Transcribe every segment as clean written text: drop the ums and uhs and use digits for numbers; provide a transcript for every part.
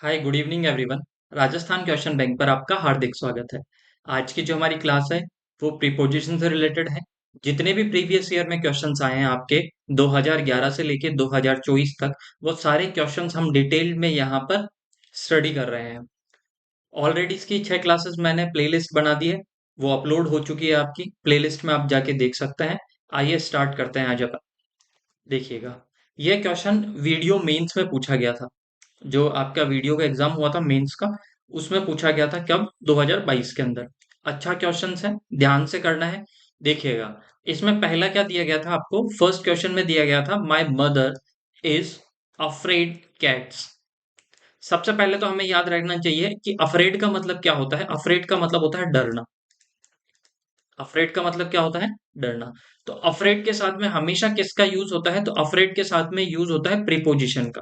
Hi good evening everyone. Rajasthan question bank पर आपका हार्दिक स्वागत है। आज की जो हमारी क्लास है वो प्रीपोजिशन से रिलेटेड है। जितने भी प्रीवियस ईयर में क्वेश्चंस आए हैं आपके 2011 से लेके 2024 तक, वो सारे क्वेश्चंस हम डिटेल में यहाँ पर स्टडी कर रहे हैं। ऑलरेडी इसकी 6 क्लासेस मैंने प्लेलिस्ट बना दी है, वो अपलोड हो चुकी है। आपकी प्लेलिस्ट में आप जाके देख सकते हैं। आइए स्टार्ट करते हैं आज अपन। देखिएगा, यह क्वेश्चन वीडियो मेंस में पूछा गया था। जो आपका वीडियो का एग्जाम हुआ था मेंस का, उसमें पूछा गया था कब? 2022 के अंदर। अच्छा क्वेश्चन है, ध्यान से करना है। देखिएगा, इसमें पहला क्या दिया गया था आपको? फर्स्ट क्वेश्चन में दिया गया था my mother is afraid cats. सबसे पहले तो हमें याद रखना चाहिए कि अफ्रेड का मतलब क्या होता है। अफ्रेड का मतलब होता है डरना। अफ्रेड का मतलब क्या होता है? डरना। तो अफ्रेड के साथ में हमेशा किसका यूज होता है? तो अफ्रेड के साथ में यूज होता है प्रीपोजिशन का।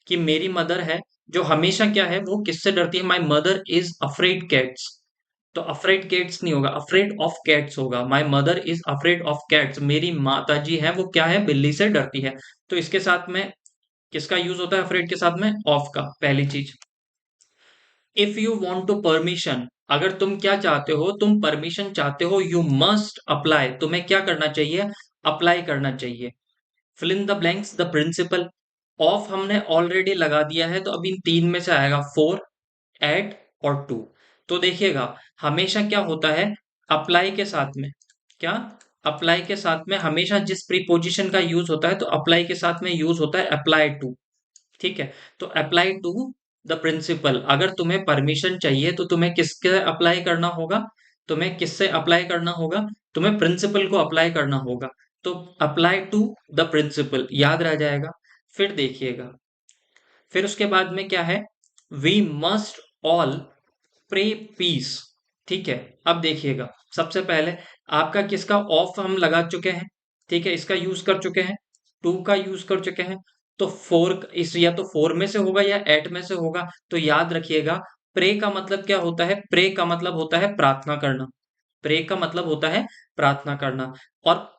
कि मेरी मदर है, जो हमेशा क्या है, वो किससे डरती है? My mother is afraid cats. तो अफ्रेड कैट्स नहीं होगा, अफ्रेड ऑफ कैट्स होगा। My mother is afraid of cats. मेरी माता जी है, वो क्या है? बिल्ली से डरती है। तो इसके साथ में किसका यूज होता है? अफ्रेड के साथ में ऑफ का, पहली चीज। If you want to permission, अगर तुम क्या चाहते हो? तुम परमिशन चाहते हो। यू मस्ट अप्लाई, तुम्हें क्या करना चाहिए? अप्लाई करना चाहिए। Fill in the blanks, the principal. Of हमने ऑलरेडी लगा दिया है, तो अब इन तीन में से आएगा फोर, एट और टू। तो देखिएगा, हमेशा क्या होता है अप्लाई के साथ में? क्या? अप्लाई के साथ में हमेशा जिस प्रीपोजिशन का यूज होता है, तो अप्लाई के साथ में यूज होता है अप्लाई टू। ठीक है। तो अप्लाई टू द प्रिंसिपल। अगर तुम्हें परमिशन चाहिए तो तुम्हें किसके अप्लाई करना होगा? तुम्हें किससे अप्लाई करना होगा? तुम्हें प्रिंसिपल को अप्लाई करना होगा। तो अप्लाई टू द प्रिंसिपल याद रह जाएगा। फिर देखिएगा, फिर उसके बाद में क्या है? We must all pray peace. ठीक है। अब देखिएगा, सबसे पहले आपका किसका ऑफ हम लगा चुके हैं। ठीक है, इसका यूज कर चुके हैं, टू का यूज कर चुके हैं। तो फोर इस, या तो फोर में से होगा या एट में से होगा। तो याद रखिएगा, प्रे का मतलब क्या होता है? प्रे का मतलब होता है प्रार्थना करना। प्रे का मतलब होता है प्रार्थना करना। और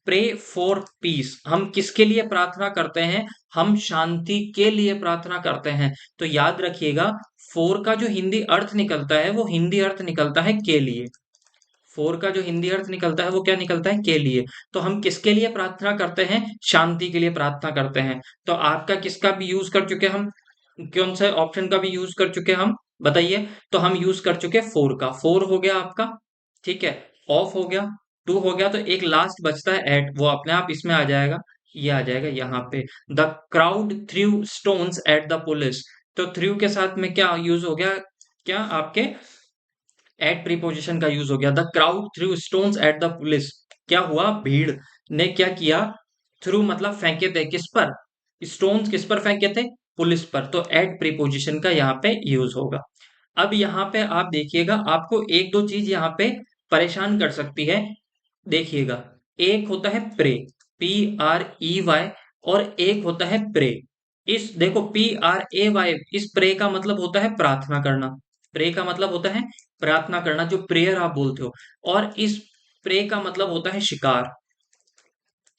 प्रे फॉर पीस, हम किसके लिए प्रार्थना करते हैं? हम शांति के लिए प्रार्थना करते हैं। तो याद रखिएगा, फोर का जो हिंदी अर्थ निकलता है, वो हिंदी अर्थ निकलता है के लिए। फोर का जो हिंदी अर्थ निकलता है, वो क्या निकलता है? के लिए। तो हम किसके लिए प्रार्थना करते हैं? शांति के लिए प्रार्थना करते हैं। तो आपका किसका भी यूज कर चुके हम? कौन से ऑप्शन का भी यूज कर चुके हम? बताइए। तो हम यूज कर चुके फोर का। फोर हो गया आपका। ठीक है। ऑफ हो गया, टू हो गया। तो एक लास्ट बचता है एट, वो अपने आप इसमें आ जाएगा। ये आ जाएगा यहाँ पे। The crowd through stones at the police. तो थ्रू के साथ में क्या यूज हो गया? क्या आपके एट प्रीपोजिशन का यूज हो गया। The crowd through stones at the police. क्या हुआ? भीड़ ने क्या किया? थ्रू मतलब फेंके थे, किस पर? स्टोन्स किस पर फेंके थे? पुलिस पर। तो एट प्रीपोजिशन का यहाँ पे यूज होगा। अब यहाँ पे आप देखिएगा, आपको एक दो चीज यहाँ पे परेशान कर सकती है। देखिएगा, एक होता है प्रे, PREY, और एक होता है प्रे। इस देखो, PRAY, इस प्रे का मतलब होता है प्रार्थना करना। प्रे का मतलब होता है प्रार्थना करना, जो प्रेयर आप बोलते हो। और इस प्रे का मतलब होता है शिकार।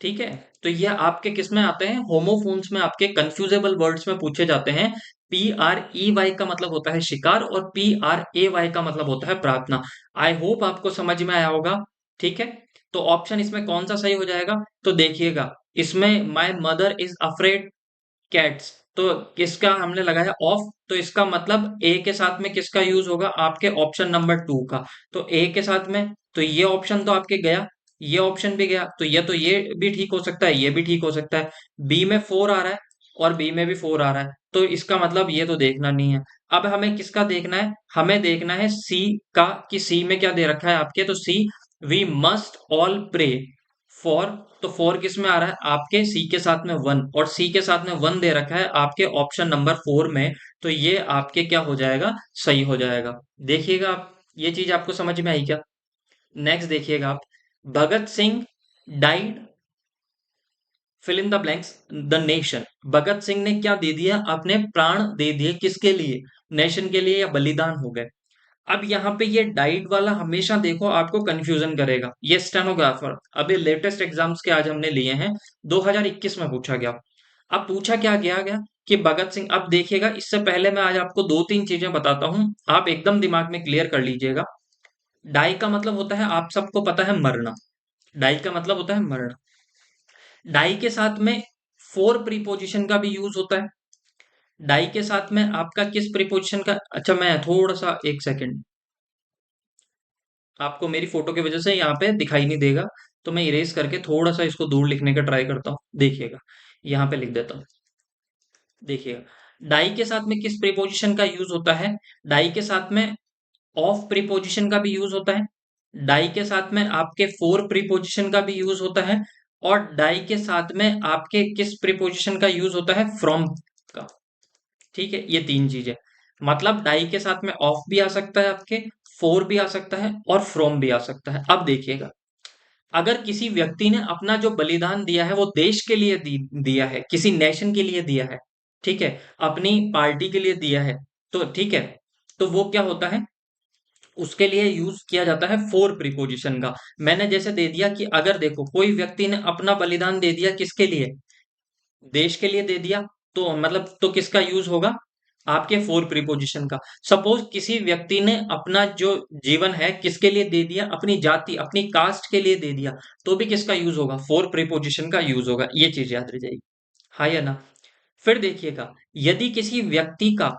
ठीक है। तो ये आपके किस में आते हैं? होमोफोन्स में, आपके कंफ्यूजेबल वर्ड्स में पूछे जाते हैं। PREY का मतलब होता है शिकार, और PRAY का मतलब होता है प्रार्थना। आई होप आपको समझ में आया होगा। ठीक है। तो ऑप्शन इसमें कौन सा सही हो जाएगा? तो देखिएगा, इसमें my mother is afraid cats, तो किसका हमने लगाया? ऑफ। तो इसका मतलब ए के साथ में किसका यूज होगा? आपके ऑप्शन नंबर टू का। तो ए के साथ में, तो ये ऑप्शन तो आपके गया, ये ऑप्शन भी गया। तो ये भी ठीक हो सकता है, ये भी ठीक हो सकता है। बी में फोर आ रहा है, और बी में भी फोर आ रहा है। तो इसका मतलब ये तो देखना नहीं है। अब हमें किसका देखना है? हमें देखना है सी का, कि सी में क्या दे रखा है आपके? तो see, we must all pray for. तो फोर किस में आ रहा है? आपके सी के साथ में वन, और सी के साथ में वन दे रखा है आपके ऑप्शन नंबर फोर में। तो ये आपके क्या हो जाएगा? सही हो जाएगा। देखिएगा आप, ये चीज आपको समझ में आई क्या? नेक्स्ट देखिएगा आप, Bhagat Singh died, fill in the blanks, the nation. Bhagat Singh ने क्या दे दिया? अपने प्राण दे दिए। किसके लिए? नेशन के लिए, या बलिदान हो गए। अब यहाँ पे ये डाइट वाला हमेशा देखो आपको कंफ्यूजन करेगा। ये स्टेनोग्राफर, अभी लेटेस्ट एग्जाम्स के आज हमने लिए हैं, 2021 में पूछा गया। अब पूछा क्या गया गया कि भगत सिंह, अब देखिएगा इससे पहले मैं आज आपको दो तीन चीजें बताता हूं, आप एकदम दिमाग में क्लियर कर लीजिएगा। डाई का मतलब होता है, आप सबको पता है, मरना। डाई का मतलब होता है मरना। डाई के साथ में फोर प्रीपोजिशन का भी यूज होता है। डाई के साथ में आपका किस प्रीपोजिशन का, अच्छा मैं थोड़ा सा एक सेकंड, आपको मेरी फोटो की वजह से यहाँ पे दिखाई नहीं देगा, तो मैं इरेज करके थोड़ा सा इसको दूर लिखने का ट्राई करता हूँ, देखिएगा। यहाँ पे लिख देता हूँ, देखिएगा। डाई के साथ में किस प्रीपोजिशन का यूज होता है? डाई के साथ में ऑफ प्रीपोजिशन का भी यूज होता है। डाई के साथ में आपके फोर प्रीपोजिशन का भी यूज होता है। और डाई के साथ में आपके किस प्रीपोजिशन का यूज होता है? फ्रॉम का। ठीक है, ये तीन चीजें, मतलब डाई के साथ में ऑफ भी आ सकता है आपके, फोर भी आ सकता है और फ्रॉम भी आ सकता है। अब देखिएगा, अगर किसी व्यक्ति ने अपना जो बलिदान दिया है वो देश के लिए दिया है, किसी नेशन के लिए दिया है, ठीक है, अपनी पार्टी के लिए दिया है, तो ठीक है, तो वो क्या होता है, उसके लिए यूज किया जाता है फोर प्रीपोजिशन का। मैंने जैसे दे दिया कि अगर देखो कोई व्यक्ति ने अपना बलिदान दे दिया, किसके लिए? देश के लिए दे दिया, तो मतलब तो किसका यूज होगा? आपके फोर प्रीपोजिशन का। सपोज किसी व्यक्ति ने अपना जो जीवन है किसके लिए दे दिया? अपनी जाति, अपनी कास्ट के लिए दे दिया, तो भी किसका यूज होगा? फोर प्रीपोजिशन का यूज होगा। ये चीज याद रह जाएगी, हाँ या ना? फिर देखिएगा, यदि किसी व्यक्ति का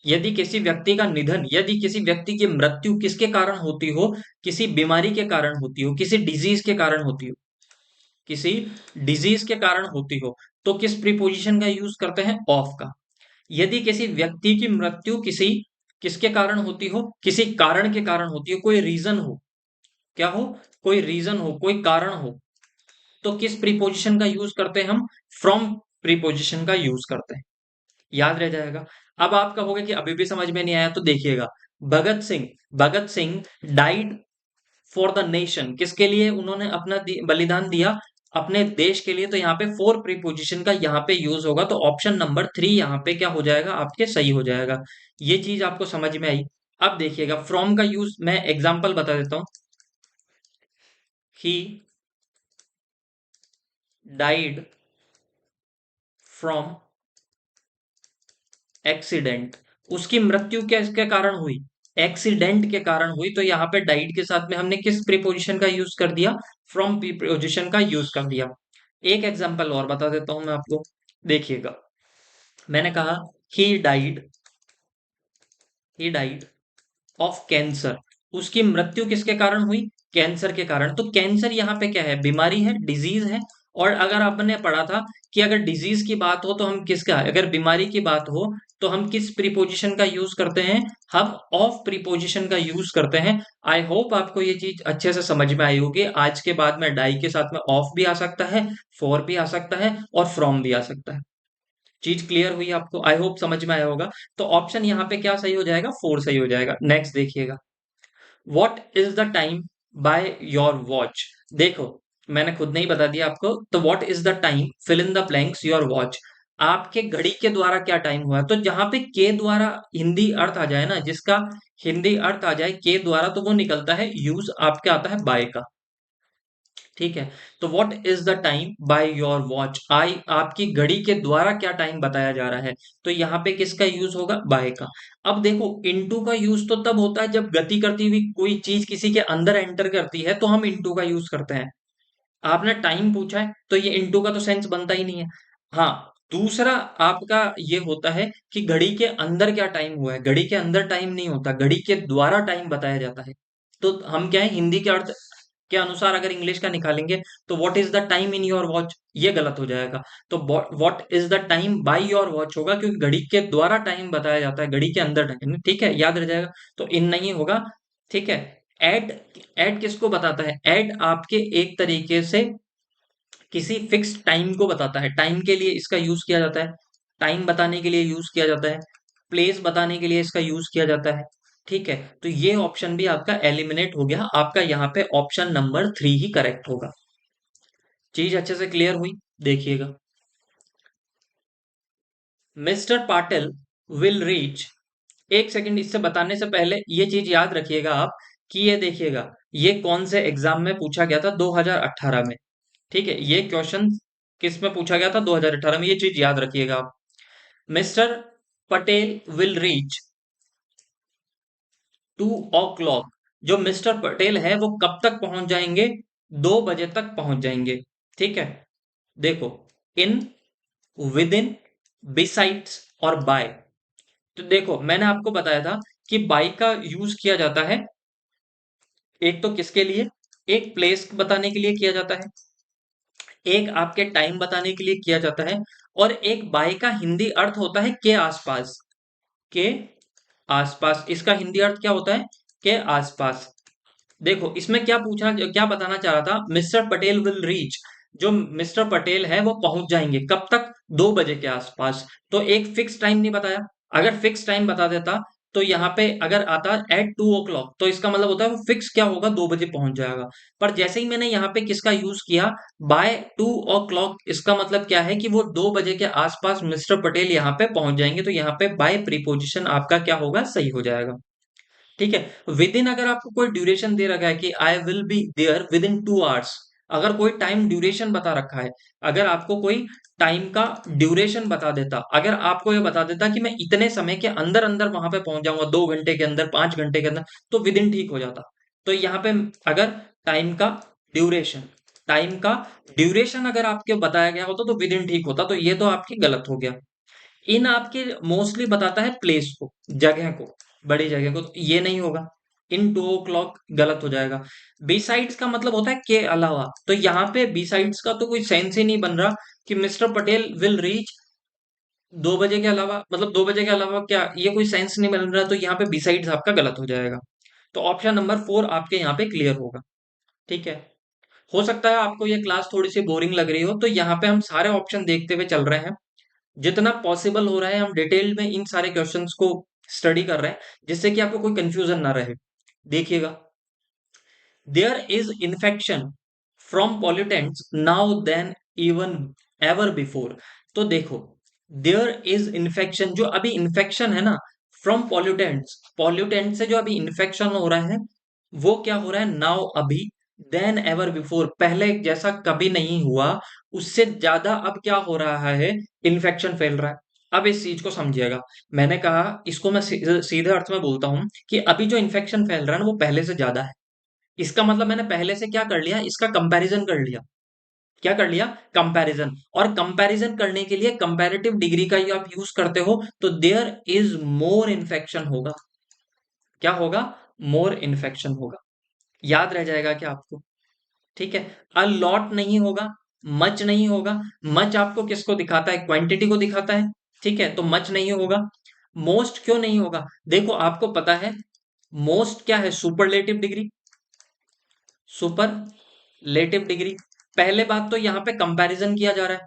यदि किसी व्यक्ति का निधन, यदि किसी व्यक्ति की मृत्यु किसके कारण होती हो? किसी बीमारी के कारण होती हो, किसी डिजीज के कारण होती हो, किसी डिजीज के कारण होती हो, तो किस प्रीपोजिशन का यूज करते हैं? ऑफ का। यदि किसी व्यक्ति की मृत्यु किसी किसके कारण होती हो? किसी कारण के कारण होती हो, कोई रीजन हो, क्या हो? कोई रीजन हो, कोई कारण हो, तो किस प्रीपोजिशन का यूज करते हैं हम? फ्रॉम प्रीपोजिशन का यूज करते हैं। याद रह जाएगा। अब आप कहोगे कि अभी भी समझ में नहीं आया, तो देखिएगा, Bhagat Singh died for the nation, किसके लिए उन्होंने अपना बलिदान दिया? अपने देश के लिए। तो यहाँ पे फोर प्रीपोजिशन का यहाँ पे यूज होगा, तो ऑप्शन नंबर 3 यहाँ पे क्या हो जाएगा आपके? सही हो जाएगा। ये चीज आपको समझ में आई। अब देखिएगा, फ्रॉम का यूज मैं एग्जाम्पल बता देता हूं। ही डाइड फ्रॉम एक्सीडेंट, उसकी मृत्यु किसके कारण हुई? एक्सीडेंट के कारण हुई। तो यहाँ पे डाइड के साथ में हमने किस प्रीपोजिशन का यूज कर दिया? फ्रॉम प्रीपोजिशन का यूज कर दिया। एक एग्जांपल और बता देता हूं मैं आपको, देखिएगा। मैंने कहा he died he died of cancer, उसकी मृत्यु किसके कारण हुई? कैंसर के कारण। तो कैंसर यहाँ पे क्या है? बीमारी है, डिजीज है। और अगर आपने पढ़ा था कि अगर डिजीज की बात हो तो हम किसका, अगर बीमारी की बात हो तो हम किस प्रीपोजिशन का यूज करते हैं? हम ऑफ प्रीपोजिशन का यूज करते हैं। आई होप आपको ये चीज अच्छे से समझ में आई होगी। आज के बाद में डाई के साथ में ऑफ भी आ सकता है, फॉर भी आ सकता है और फ्रॉम भी आ सकता है। चीज क्लियर हुई आपको? आई होप समझ में आया होगा। तो ऑप्शन यहाँ पे क्या सही हो जाएगा? फोर सही हो जाएगा। नेक्स्ट देखिएगा, what is the time by your watch. देखो, मैंने खुद नहीं बता दिया आपको, तो what is the time, fill in the blanks, your watch, आपके घड़ी के द्वारा क्या टाइम हुआ है? तो जहां पे के द्वारा हिंदी अर्थ आ जाए ना, जिसका हिंदी अर्थ आ जाए के द्वारा, तो वो निकलता है यूज आपका आता है बाय का। ठीक है, तो what is the time by your watch, I आपकी घड़ी के द्वारा क्या टाइम बताया जा रहा है? तो यहाँ पे किसका यूज होगा? बाय का। अब देखो, इनटू का यूज तो तब होता है जब गति करती हुई कोई चीज किसी के अंदर एंटर करती है, तो हम इनटू का यूज करते हैं। आपने टाइम पूछा है तो ये इनटू का तो सेंस बनता ही नहीं है। हाँ, दूसरा आपका ये होता है कि घड़ी के अंदर क्या टाइम हुआ है। घड़ी के अंदर टाइम नहीं होता, घड़ी के द्वारा टाइम बताया जाता है। तो हम क्या है, हिंदी के अर्थ के अनुसार अगर इंग्लिश का निकालेंगे तो what is the time in your watch, ये गलत हो जाएगा। तो what is the time by your watch होगा, क्योंकि घड़ी के द्वारा टाइम बताया जाता है, घड़ी के अंदर टाइम। ठीक है, याद रह जाएगा। तो इन नहीं होगा। ठीक है, एड एड किसको बताता है? एड आपके एक तरीके से किसी फिक्स टाइम को बताता है, टाइम के लिए इसका यूज किया जाता है, टाइम बताने के लिए यूज किया जाता है, प्लेस बताने के लिए इसका यूज किया जाता है। ठीक है, तो ये ऑप्शन भी आपका एलिमिनेट हो गया, आपका यहाँ पे ऑप्शन नंबर 3 ही करेक्ट होगा। चीज अच्छे से क्लियर हुई? देखिएगा, मिस्टर पाटिल विल रीच, एक सेकंड, इससे बताने से पहले ये चीज याद रखिएगा आप, कि ये देखिएगा, ये कौन से एग्जाम में पूछा गया था? 2018 में। ठीक है, ये क्वेश्चन किस में पूछा गया था? 2018 में। ये चीज याद रखिएगा आप। Mister Patel will reach 2 o'clock। जो मिस्टर पटेल है वो कब तक पहुंच जाएंगे? 2 बजे तक पहुंच जाएंगे। ठीक है, देखो, इन, विद इन, बिसाइड्स और बाय। तो देखो, मैंने आपको बताया था कि बाय का यूज किया जाता है एक तो किसके लिए, एक प्लेस बताने के लिए किया जाता है, एक आपके टाइम बताने के लिए किया जाता है, और एक बाय का हिंदी अर्थ होता है के आसपास। के आसपास, इसका हिंदी अर्थ क्या होता है? के आसपास। देखो, इसमें क्या पूछना, क्या बताना चाह रहा था? मिस्टर पटेल विल रीच, जो मिस्टर पटेल है वो पहुंच जाएंगे कब तक? 2 बजे के आसपास। तो एक फिक्स टाइम नहीं बताया। अगर फिक्स टाइम बता देता तो यहाँ पे अगर आता at 2 o'clock, तो इसका मतलब होता है वो फिक्स क्या होगा? 2 बजे पहुंच जाएगा। पर जैसे ही मैंने यहाँ पे किसका यूज किया, बाय 2 o'clock, इसका मतलब क्या है कि वो 2 बजे के आसपास मिस्टर पटेल यहाँ पे पहुंच जाएंगे। तो यहाँ पे बाय प्रीपोजिशन आपका क्या होगा? सही हो जाएगा। ठीक है, विद इन अगर आपको कोई ड्यूरेशन दे रखा है कि I will be there within 2 hours, अगर कोई टाइम ड्यूरेशन बता रखा है, अगर आपको कोई टाइम का ड्यूरेशन बता देता, अगर आपको ये बता देता कि मैं इतने समय के अंदर अंदर वहां पे पहुंच जाऊंगा, 2 घंटे के अंदर, 5 घंटे के अंदर, तो विद इन ठीक हो जाता। तो यहाँ पे अगर टाइम का ड्यूरेशन टाइम का ड्यूरेशन अगर आपके बताया गया होता तो विद इन ठीक होता। तो ये तो आपकी गलत हो गया। इन आपके मोस्टली बताता है प्लेस को, जगह को, बड़ी जगह को, तो ये नहीं होगा। इन 2 o'clock गलत हो जाएगा। बिसाइड्स का मतलब होता है के अलावा, तो यहाँ पे बिसाइड्स का तो कोई सेंस ही नहीं बन रहा कि मिस्टर पटेल विल रीच 2 बजे के अलावा, मतलब 2 बजे के अलावा क्या, ये कोई सेंस नहीं बन रहा। तो यहाँ पे बिसाइड्स आपका गलत हो जाएगा। तो ऑप्शन नंबर 4 आपके यहाँ पे क्लियर होगा। ठीक है, हो सकता है आपको ये क्लास थोड़ी सी बोरिंग लग रही हो, तो यहाँ पे हम सारे ऑप्शन देखते हुए चल रहे हैं। जितना पॉसिबल हो रहा है हम डिटेल में इन सारे क्वेश्चंस को स्टडी कर रहे हैं, जिससे कि आपको कोई कंफ्यूजन ना रहे। देखिएगा, there is infection from pollutants now then even ever before. तो देखो, देयर इज इन्फेक्शन, जो अभी इन्फेक्शन है ना, फ्रॉम पॉल्यूटेंट्स, पॉल्यूटेंट से जो अभी इन्फेक्शन हो रहा है, वो क्या हो रहा है? नाउ, अभी, देन एवर बिफोर, पहले जैसा कभी नहीं हुआ, उससे ज्यादा अब क्या हो रहा है? इन्फेक्शन फैल रहा है। अब इस चीज को समझिएगा। मैंने कहा, इसको मैं सीधे अर्थ में बोलता हूं कि अभी जो इन्फेक्शन फैल रहा है ना वो पहले से ज्यादा है। इसका मतलब मैंने पहले से क्या कर लिया? इसका कंपैरिजन कर लिया। क्या कर लिया? कंपैरिजन। और कंपैरिजन करने के लिए कंपैरेटिव डिग्री का ही आप यूज करते हो, तो देयर इज मोर इन्फेक्शन होगा। क्या होगा? मोर इन्फेक्शन होगा। याद रह जाएगा क्या आपको? ठीक है, अ लॉट नहीं होगा, मच नहीं होगा। मच आपको किसको दिखाता है? क्वांटिटी को दिखाता है। ठीक है, तो मच नहीं होगा। मोस्ट क्यों नहीं होगा? देखो, आपको पता है मोस्ट क्या है? Superlative degree. Superlative degree. पहले बात तो यहाँ पे कंपैरिजन किया जा रहा है,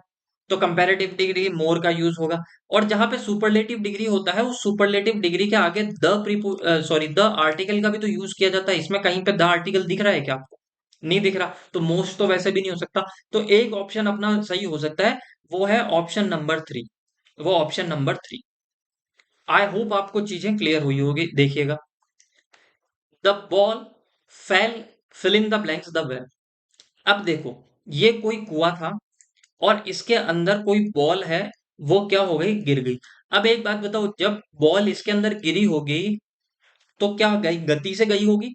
तो कंपैरेटिव डिग्री मोर का यूज होगा। और जहां पे सुपरलेटिव डिग्री होता है, उस सुपरलेटिव डिग्री के आगे द आर्टिकल का भी तो यूज किया जाता है। इसमें कहीं पे द आर्टिकल दिख रहा है क्या आपको? नहीं दिख रहा, तो मोस्ट तो वैसे भी नहीं हो सकता। तो एक ऑप्शन अपना सही हो सकता है, वो है ऑप्शन नंबर 3। वो ऑप्शन नंबर 3। आई होप आपको चीजें क्लियर हुई होगी। देखिएगा, the ball fell, fill in the blanks the well. अब देखो, ये कोई कुआं था और इसके अंदर कोई बॉल है, वो क्या हो गई? गिर गई। अब एक बात बताओ, जब बॉल इसके अंदर गिरी होगी तो क्या गई? गति से गई होगी,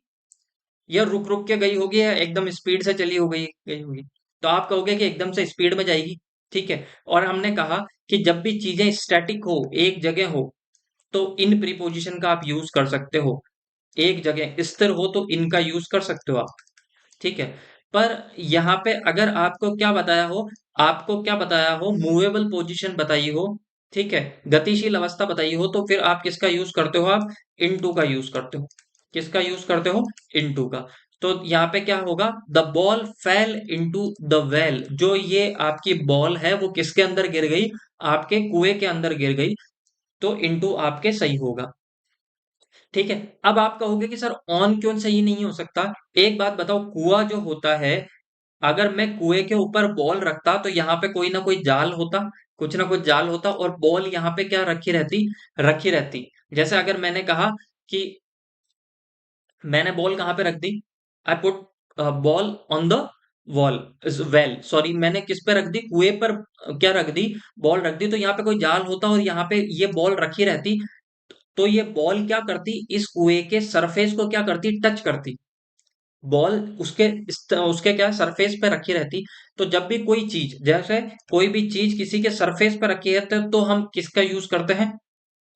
या रुक रुक के गई होगी, या एकदम स्पीड से चली हो गई होगी? तो आप कहोगे कि एकदम से स्पीड में जाएगी। ठीक है, और हमने कहा कि जब भी चीजें स्टैटिक हो, एक जगह हो, तो इन प्रीपोजिशन का आप यूज कर सकते हो। एक जगह स्थिर हो तो इनका यूज कर सकते हो आप। ठीक है, पर यहाँ पे अगर आपको क्या बताया हो, आपको क्या बताया हो, मूवेबल पोजीशन बताई हो, ठीक है, गतिशील अवस्था बताई हो, तो फिर आप किसका यूज करते हो? आप इनटू का यूज करते हो। किसका यूज करते हो? इनटू का। तो यहाँ पे क्या होगा? The ball fail into the well. जो ये आपकी बॉल है वो किसके अंदर गिर गई? आपके कुएं के अंदर गिर गई। तो इनटू आपके सही होगा। ठीक है, अब आप कहोगे कि सर ऑन क्यों सही नहीं हो सकता? एक बात बताओ, कुआं जो होता है, अगर मैं कुएं के ऊपर बॉल रखता तो यहाँ पे कोई ना कोई जाल होता, कुछ ना कुछ जाल होता, और बॉल यहाँ पे क्या रखी रहती। जैसे अगर मैंने कहा कि मैंने बॉल कहाँ पे रख दी, I put ball on the wall, well sorry, मैंने किस पे रख दी, कुएं पर क्या रख दी, बॉल रख दी। तो यहाँ पे कोई जाल होता और यहाँ पे ये बॉल रखी रहती, तो ये बॉल क्या करती, इस कुएं के सरफेस को क्या करती, टच करती। बॉल उसके क्या सरफेस पे रखी रहती। तो जब भी कोई चीज, जैसे कोई भी चीज किसी के सरफेस पे रखी है, तो हम किसका यूज करते हैं,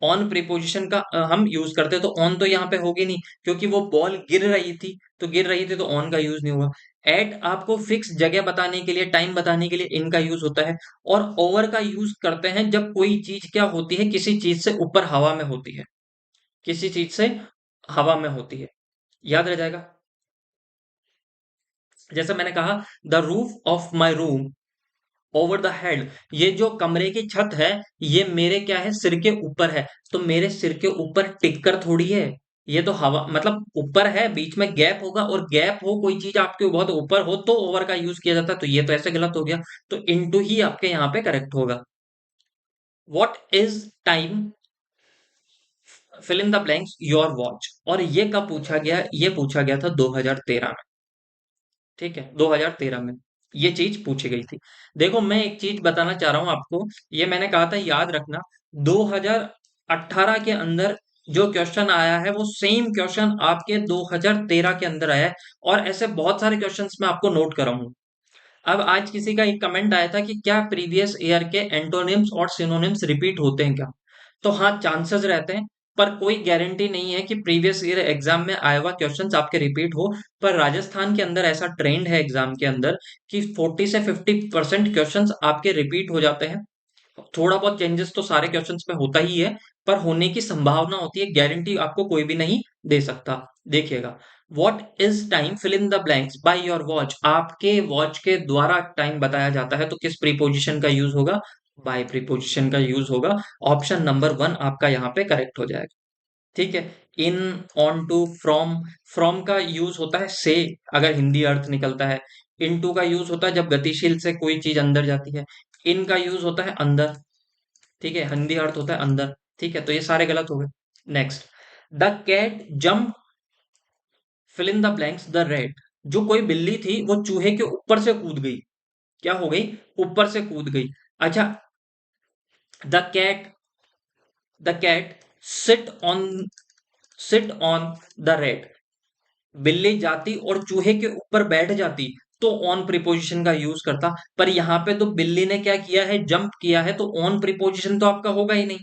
ऑन प्रीपोजिशन का हम यूज करते हैं। तो ऑन तो यहाँ पे होगी नहीं, क्योंकि वो बॉल गिर रही थी, तो गिर रही थी तो ऑन का यूज नहीं हुआ। एट आपको फिक्स जगह बताने के लिए, टाइम बताने के लिए इनका यूज होता है। और ओवर का यूज करते हैं जब कोई चीज क्या होती है, किसी चीज से ऊपर हवा में होती है, किसी चीज से हवा में होती है। याद रह जाएगा। जैसे मैंने कहा, the roof of my room over the head, ये जो कमरे की छत है, ये मेरे क्या है, सिर के ऊपर है। तो मेरे सिर के ऊपर टिककर थोड़ी है, ये तो हवा मतलब ऊपर है, बीच में गैप होगा, और गैप हो कोई चीज आपके बहुत ऊपर हो तो ओवर का यूज किया जाता है। तो ये तो ऐसे गलत हो गया, तो इनटू ही आपके यहाँ पे करेक्ट होगा। What is time, fill in the blanks your watch. और ये कब पूछा गया, ये पूछा गया था 2013 में। ठीक है, 2013 में ये चीज पूछी गई थी। देखो मैं एक चीज बताना चाह रहा हूं आपको, ये मैंने कहा था याद रखना, 2018 के अंदर जो क्वेश्चन आया है वो सेम क्वेश्चन आपके 2013 के अंदर आया है। और ऐसे बहुत सारे क्वेश्चंस मैं आपको नोट कर रहा हूं। अब आज किसी का एक कमेंट आया था कि क्या प्रीवियस ईयर के एंटोनिम्स और सिनोनिम्स रिपीट होते हैं क्या। तो हाँ, चांसेस रहते हैं, पर कोई गारंटी नहीं है कि प्रीवियस ईयर एग्जाम में आया हुआ क्वेश्चंस आपके रिपीट हो। पर राजस्थान के अंदर ऐसा ट्रेंड है एग्जाम के अंदर कि 40 से 50% क्वेश्चंस आपके रिपीट हो जाते हैं। थोड़ा बहुत चेंजेस तो सारे क्वेश्चंस में होता ही है, पर होने की संभावना होती है, गारंटी आपको कोई भी नहीं दे सकता। देखिएगा, what is time, fill in the blanks by your watch, आपके वॉच के द्वारा टाइम बताया जाता है। तो किस प्रीपोजिशन का यूज होगा, बाय प्रीपोजिशन का यूज होगा। ऑप्शन नंबर 1 आपका यहाँ पे करेक्ट हो जाएगा। ठीक है। इन, ऑन टू, फ्रॉम, फ्रॉम का यूज होता है से, अगर हिंदी अर्थ निकलता है। इन टू का यूज होता है जब गतिशील से कोई चीज अंदर जाती है। इन का यूज होता है अंदर। ठीक है, हिंदी अर्थ होता है अंदर। ठीक है, तो ये सारे गलत हो गए। Next, the cat jump, fill in the blanks the rat, जो कोई बिल्ली थी वो चूहे के ऊपर से कूद गई। क्या हो गई, ऊपर से कूद गई। अच्छा, the cat, the cat sit on, sit on the rat, बिल्ली जाती और चूहे के ऊपर बैठ जाती तो ऑन प्रीपोजिशन का यूज करता। पर यहाँ पे तो बिल्ली ने क्या किया है, जंप किया है, तो ऑन प्रीपोजिशन तो आपका होगा ही नहीं,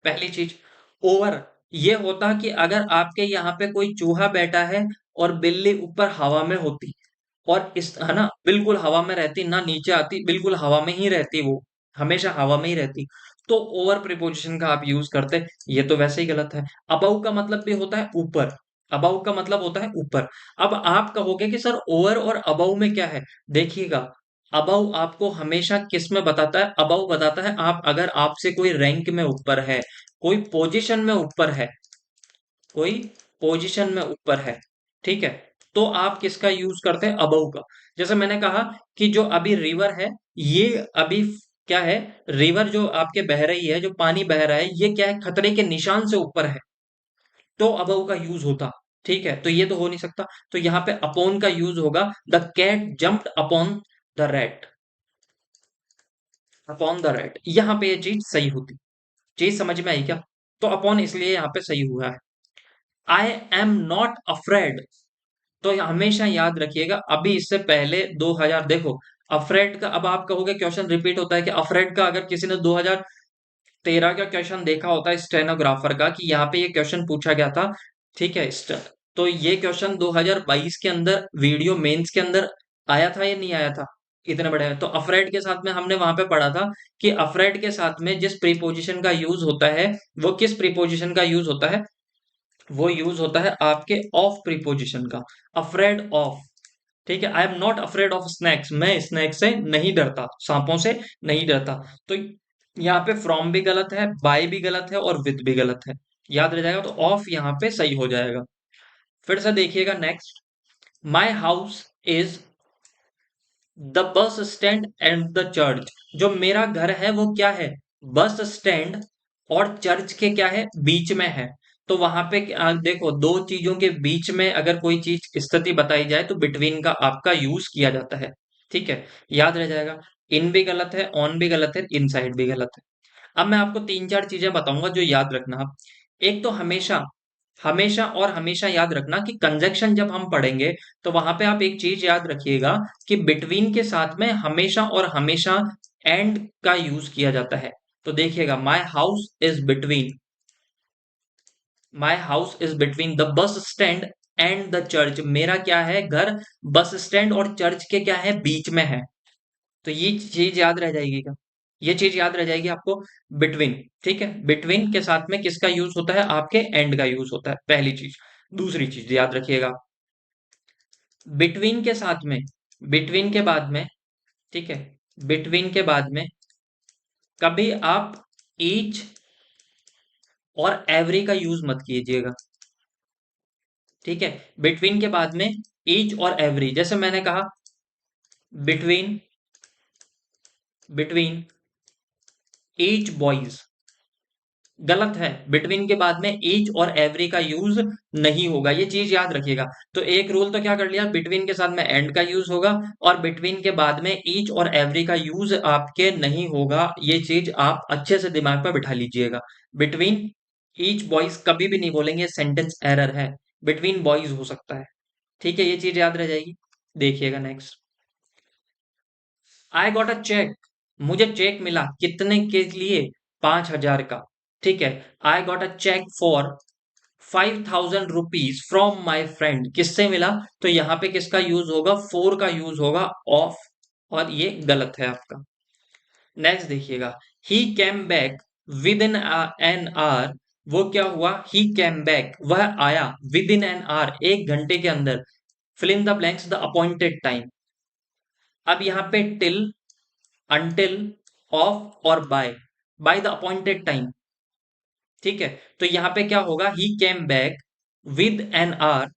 पहली चीज। ओवर, ये होता कि अगर आपके यहाँ पे कोई चूहा बैठा है और बिल्ली ऊपर हवा में होती, और इस है ना, बिल्कुल हवा में रहती, ना नीचे आती, बिल्कुल हवा में ही रहती, वो हमेशा हवा में ही रहती, तो ओवर प्रीपोजिशन का आप यूज करते। ये तो वैसे ही गलत है। अबाउ का मतलब भी होता है ऊपर, अबाउ का मतलब होता है ऊपर। अब आप कहोगे कि सर ओवर और अबाउ में क्या है, देखिएगा, अबाउ आपको हमेशा किस में बताता है, अबाउ बताता है आप अगर आपसे कोई रैंक में ऊपर है, कोई पोजीशन में ऊपर है, कोई पोजीशन में ऊपर है, ठीक है, तो आप किसका यूज करते हैं, अबव का। जैसे मैंने कहा कि जो अभी रिवर है, ये अभी क्या है, रिवर जो आपके बह रही है, जो पानी बह रहा है, ये क्या है, खतरे के निशान से ऊपर है, तो अबव का यूज होता। ठीक है, तो ये तो हो नहीं सकता, तो यहाँ पे अपॉन का यूज होगा, the cat jumped upon the rat, upon the rat, यहाँ पे ये चीज सही होती। चीज समझ में आई क्या। तो अपॉन इसलिए यहाँ पे सही हुआ है। आई एम नॉट अफ्रेड, तो हमेशा याद रखिएगा, अभी इससे पहले 2000, देखो अफ्रेड का, अब आप कहोगे क्वेश्चन रिपीट होता है कि अफ्रेड का, अगर किसी ने 2013 का क्वेश्चन देखा होता है स्टेनोग्राफर का, कि यहाँ पे ये क्वेश्चन पूछा गया था। ठीक है, तो ये क्वेश्चन 2022 के अंदर वीडियो मेंस के अंदर आया था या नहीं आया था, इतने बड़े। तो अफ्रेड के साथ में हमने वहां पे पढ़ा था कि अफ्रेड के साथ में जिस प्रीपोजिशन का यूज होता है, वो किस प्रीपोजिशन का यूज होता है, वो यूज होता है आपके ऑफ प्रीपोजिशन का, अफ्रेड ऑफ। ठीक है, I am not afraid of snacks, मैं स्नैक्स से नहीं डरता, सांपों से नहीं डरता। तो यहाँ पे फ्रॉम भी गलत है, बाय भी गलत है, और विद भी गलत है। याद रह जाएगा, तो ऑफ यहाँ पे सही हो जाएगा। फिर से देखिएगा next, my house is the bus stand and the church, जो मेरा घर है वो क्या है, बस स्टैंड और चर्च के क्या है, बीच में है। तो वहां पे देखो, दो चीजों के बीच में अगर कोई चीज स्थिति बताई जाए तो बिटवीन का आपका यूज किया जाता है। ठीक है, याद रह जाएगा। इन भी गलत है, ऑन भी गलत है, इनसाइड भी गलत है। अब मैं आपको तीन चार चीजें बताऊंगा जो याद रखना आप। एक तो हमेशा, हमेशा और हमेशा याद रखना कि कंजक्शन जब हम पढ़ेंगे तो वहां पे आप एक चीज याद रखिएगा कि बिटवीन के साथ में हमेशा और हमेशा एंड का यूज किया जाता है। तो देखिएगा, my house is between the bus stand and the church. मेरा क्या है, घर बस स्टैंड और चर्च के क्या है, बीच में है। तो ये चीज याद रह जाएगी क्या, ये चीज याद रह जाएगी आपको। बिटवीन, ठीक है, बिटवीन के साथ में किसका यूज होता है, आपके एंड का यूज होता है, पहली चीज। दूसरी चीज याद रखिएगा, बिटवीन के साथ में, बिटवीन के बाद में, ठीक है, बिटवीन के बाद में कभी आप ईच और एवरी का यूज मत कीजिएगा। ठीक है, बिटवीन के बाद में ईच और एवरी, जैसे मैंने कहा बिटवीन, बिटवीन ईच बॉयज, गलत है। बिटवीन के बाद में ईच और एवरी का यूज नहीं होगा, ये चीज याद रखिएगा। तो एक रूल तो क्या कर लिया, बिटवीन के साथ में एंड का यूज होगा और बिटवीन के बाद में ईच और एवरी का यूज आपके नहीं होगा। ये चीज आप अच्छे से दिमाग में बिठा लीजिएगा। बिटवीन ईच बॉयज कभी भी नहीं बोलेंगे, सेंटेंस एरर है, बिटवीन बॉयज हो सकता है। ठीक है, ये चीज याद रह जाएगी। देखिएगा next, I got a cheque, मुझे चेक मिला, कितने के लिए, 5,000 का। ठीक है, I got a cheque for 5,000 rupees from my friend, किससे मिला, तो यहां पे किसका यूज होगा, फोर का यूज होगा, ऑफ, और ये गलत है आपका। नेक्स्ट देखिएगा, ही came back with in an hour, वो क्या हुआ, ही कैम बैक, वह आया, विद इन एन आवर, 1 घंटे के अंदर। Fill in the blanks the appointed time. अब यहाँ पे till, until, of or by the appointed time. ठीक है, तो यहां पे क्या होगा, he came back with an hour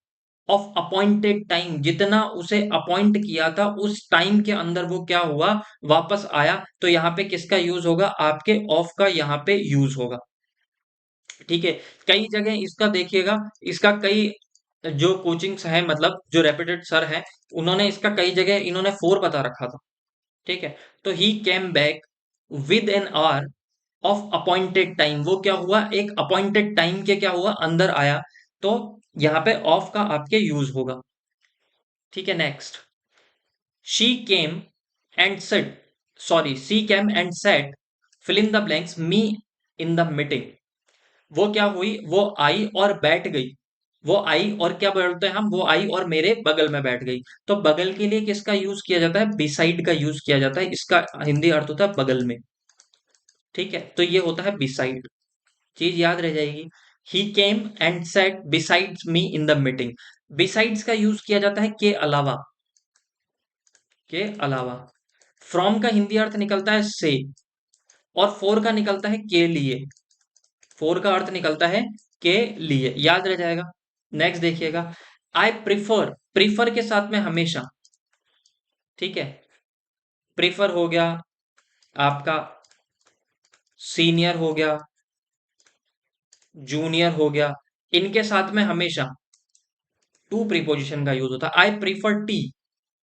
of appointed time, जितना उसे अपॉइंट किया था उस टाइम के अंदर वो क्या हुआ, वापस आया। तो यहाँ पे किसका यूज होगा, आपके ऑफ का यहाँ पे यूज होगा। ठीक है, कई जगह इसका देखिएगा, इसका कई जो कोचिंग्स है, मतलब जो रेप्यूटेड सर है, उन्होंने इसका कई जगह इन्होंने फोर बता रखा था। ठीक है, तो he came back with an hour of appointed time, वो क्या हुआ, एक अपॉइंटेड टाइम के क्या हुआ, अंदर आया। तो यहां पे ऑफ का आपके यूज होगा। ठीक है, next, she came and sat, sorry, she came and sat, fill in the blanks, me in the meeting. वो क्या हुई, वो आई और बैठ गई, वो आई और क्या बोलते हैं हम, वो आई और मेरे बगल में बैठ गई। तो बगल के लिए किसका यूज किया जाता है, बिसाइड का यूज किया जाता है, इसका हिंदी अर्थ होता है बगल में। ठीक है, तो ये होता है बिसाइड, चीज याद रह जाएगी। He came and sat besides me in the meeting, besides का यूज किया जाता है के अलावा, के अलावा। फ्रॉम का हिंदी अर्थ निकलता है से, और फोर का निकलता है के लिए, फोर का अर्थ निकलता है के लिए, याद रह जाएगा। नेक्स्ट देखिएगा, आई प्रिफर, प्रिफर के साथ में हमेशा, ठीक है, प्रिफर हो गया आपका, सीनियर हो गया, जूनियर हो गया, इनके साथ में हमेशा टू प्रीपोजिशन का यूज होता है। I prefer tea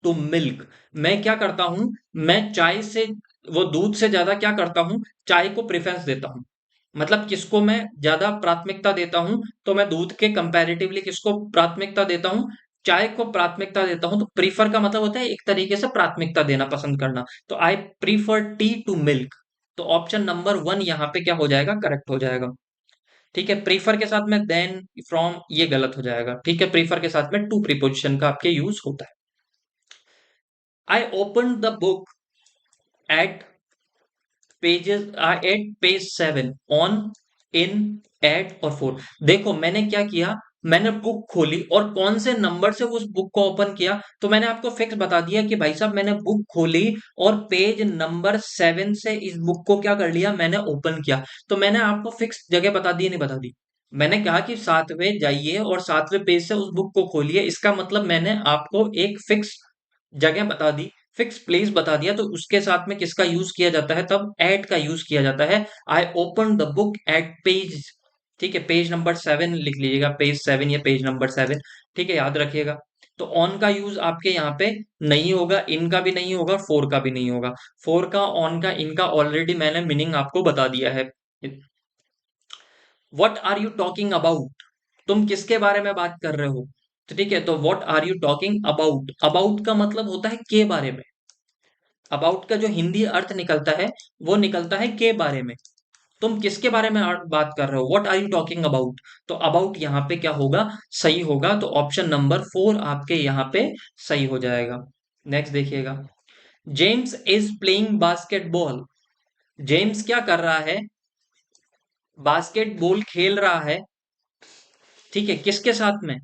to milk, मैं क्या करता हूं, मैं चाय से, वो दूध से ज्यादा क्या करता हूं, चाय को प्रेफरेंस देता हूं। मतलब किसको मैं ज्यादा प्राथमिकता देता हूं, तो मैं दूध के कंपैरेटिवली किसको प्राथमिकता देता हूं, चाय को प्राथमिकता देता हूं। तो प्रीफर का मतलब होता है एक तरीके से प्राथमिकता देना, पसंद करना। तो I prefer tea to milk, तो ऑप्शन नंबर 1 यहाँ पे क्या हो जाएगा, करेक्ट हो जाएगा। ठीक है, प्रीफर के साथ में देन, फ्रॉम, ये गलत हो जाएगा। ठीक है, प्रीफर के साथ में टू प्रीपोजिशन का आपके यूज होता है। I open the book at pages, at page 7 on, in, at और 4। देखो मैंने क्या किया, मैंने बुक खोली और कौन से नंबर से उस बुक को ओपन किया, तो मैंने आपको फिक्स बता दिया कि भाई साहब मैंने बुक खोली और पेज नंबर 7 से इस बुक को क्या कर लिया, मैंने ओपन किया। तो मैंने आपको फिक्स जगह बता दी, नहीं बता दी, मैंने कहा कि 7वें जाइए और 7वें पेज से उस बुक को खोलिए। इसका मतलब मैंने आपको एक फिक्स जगह बता दी, फिक्स प्लेस बता दिया। तो उसके साथ में किसका यूज किया जाता है, तब एट का यूज किया जाता है। I open the book at page, ठीक है, पेज नंबर 7 लिख लीजिएगा, पेज 7 या पेज नंबर 7। ठीक है, याद रखिएगा। तो ऑन का यूज आपके यहाँ पे नहीं होगा, इन का भी नहीं होगा, फोर का भी नहीं होगा। फोर का, ऑन का, इनका ऑलरेडी मैंने मीनिंग आपको बता दिया है। What are you talking about, तुम किसके बारे में बात कर रहे हो। तो ठीक है, तो what are you talking about, about का मतलब होता है के बारे में। अबाउट का जो हिंदी अर्थ निकलता है वो निकलता है के बारे में। तुम किसके बारे में बात कर रहे हो, what are you talking about. तो अबाउट यहाँ पे क्या होगा, सही होगा। तो ऑप्शन नंबर फोर आपके यहाँ पे सही हो जाएगा। नेक्स्ट देखिएगा, James is playing basketball. James क्या कर रहा है, बास्केटबॉल खेल रहा है। ठीक है, किसके साथ में,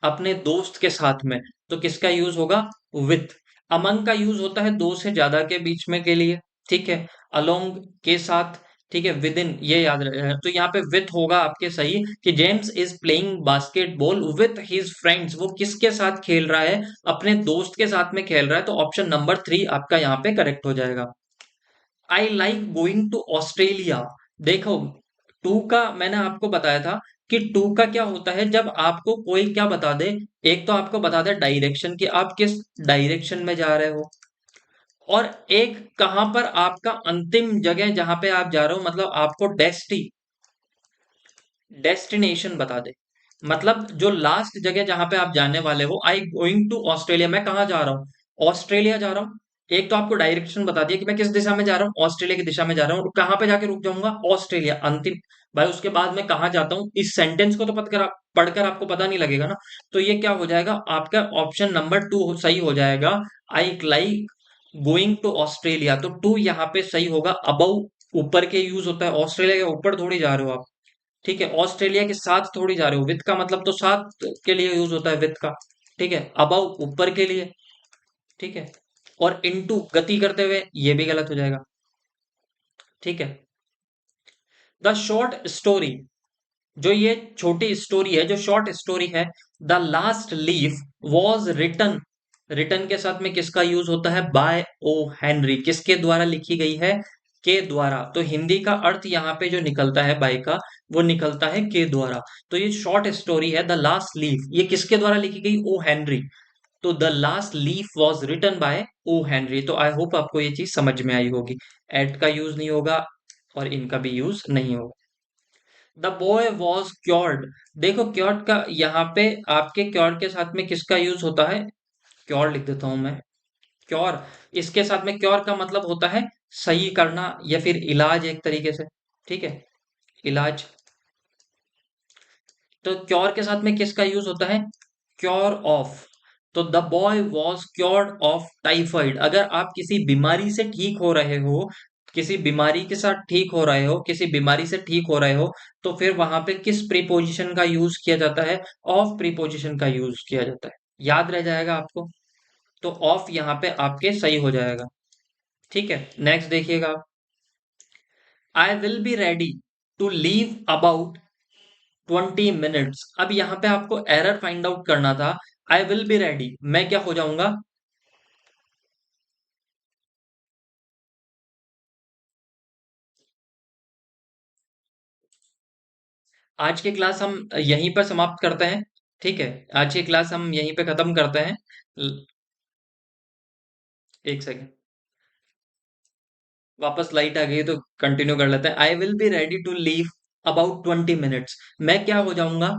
अपने दोस्त के साथ में। तो किसका यूज होगा, विथ। अमंग का यूज होता है दो से ज्यादा के बीच में के लिए। ठीक है, अलोंग के साथ। ठीक है, विद इन, ये याद रहे। तो यहाँ पे विथ होगा आपके सही, कि James is playing basketball with his friends, वो किसके साथ खेल रहा है, अपने दोस्त के साथ में खेल रहा है। तो ऑप्शन नंबर थ्री आपका यहाँ पे करेक्ट हो जाएगा। I like going to Australia. देखो, टू का मैंने आपको बताया था कि टू का क्या होता है, जब आपको कोई क्या बता दे, एक तो आपको बता दे डायरेक्शन की, आप किस डायरेक्शन में जा रहे हो, और एक कहां पर आपका अंतिम जगह जहां पे आप जा रहे हो, मतलब आपको डेस्टिनेशन बता दे। मतलब जो लास्ट जगह जहां पे आप जाने वाले हो, आई गोइंग टू ऑस्ट्रेलिया, मैं कहाँ जा रहा हूँ, ऑस्ट्रेलिया जा रहा हूँ। एक तो आपको डायरेक्शन बता दिया कि मैं किस दिशा में जा रहा हूँ, ऑस्ट्रेलिया की दिशा में जा रहा हूँ, और कहाँ पे जाके रुक जाऊंगा, ऑस्ट्रेलिया अंतिम। भाई उसके बाद मैं कहाँ जाता हूँ, इस सेंटेंस को तो पढ़कर आपको पता नहीं लगेगा ना। तो ये क्या हो जाएगा आपका, ऑप्शन नंबर टू सही हो जाएगा। I like going to Australia, तो टू यहाँ पे सही होगा। अबव ऊपर के यूज होता है, ऑस्ट्रेलिया के ऊपर थोड़ी जा रहे हो आप। ठीक है, ऑस्ट्रेलिया के साथ थोड़ी जा रहे हो, विथ का मतलब तो साथ के लिए यूज होता है विथ का। ठीक है, अबव ऊपर के लिए। ठीक है, और इनटू गति करते हुए, ये भी गलत हो जाएगा। ठीक है, द शॉर्ट स्टोरी, जो ये छोटी स्टोरी है, जो शॉर्ट स्टोरी है, the last leaf was written. Written के साथ में किसका यूज होता है, बाय ओ हेनरी, किसके द्वारा लिखी गई है, के द्वारा। तो हिंदी का अर्थ यहाँ पे जो निकलता है बाय का, वो निकलता है के द्वारा। तो ये शॉर्ट स्टोरी है द लास्ट लीफ, ये किसके द्वारा लिखी गई, ओ हेनरी। तो the last leaf was written by O Henry. तो आई होप आपको ये चीज समझ में आई होगी। एट का यूज नहीं होगा और इनका भी यूज नहीं होगा। The boy was cured. देखो, क्योर्ड का यहाँ पे आपके क्योर्ड के साथ में किसका यूज होता है, क्योर लिख देता हूं मैं, क्योर। इसके साथ में क्योर का मतलब होता है सही करना या फिर इलाज एक तरीके से। ठीक है, इलाज। तो क्योर के साथ में किसका यूज होता है, क्योर ऑफ। तो the boy was cured of typhoid, अगर आप किसी बीमारी से ठीक हो रहे हो, किसी बीमारी के साथ ठीक हो रहे हो, किसी बीमारी से ठीक हो रहे हो, तो फिर वहां पे किस प्रीपोजिशन का यूज किया जाता है, ऑफ प्रीपोजिशन का यूज किया जाता है। याद रह जाएगा आपको। तो ऑफ यहाँ पे आपके सही हो जाएगा। ठीक है, नेक्स्ट देखिएगा, I will be ready to leave about 20 minutes. अब यहाँ पे आपको एरर फाइंड आउट करना था। आई विल बी रेडी, मैं क्या हो जाऊंगा, आज की क्लास हम यहीं पर समाप्त करते हैं। ठीक है, आज की क्लास हम यहीं पे खत्म करते हैं। ल- एक सेकेंड, वापस लाइट आ गई तो कंटिन्यू कर लेते हैं। I will be ready to leave about 20 minutes, मैं क्या हो जाऊंगा,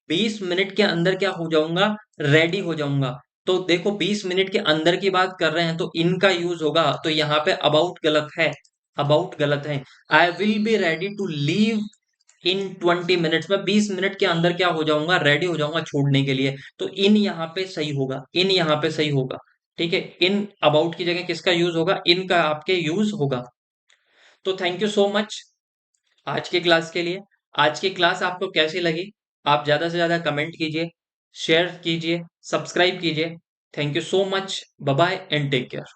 20 मिनट के अंदर क्या हो जाऊंगा, रेडी हो जाऊंगा। तो देखो, 20 मिनट के अंदर की बात कर रहे हैं तो इनका यूज होगा, तो यहाँ पे अबाउट गलत है, अबाउट गलत है। I will be ready to leave in 20 minutes में 20 मिनट के अंदर क्या हो जाऊंगा, रेडी हो जाऊंगा छोड़ने के लिए। तो इन यहाँ पे सही होगा, इन यहाँ पे सही होगा। ठीक है, इन अबाउट की जगह किसका यूज होगा, इन का आपके यूज होगा। तो थैंक यू सो मच आज की क्लास के लिए। आज की क्लास आपको कैसी लगी, आप ज्यादा से ज्यादा कमेंट कीजिए, शेयर कीजिए, सब्सक्राइब कीजिए। Thank you so much, bye bye and take care.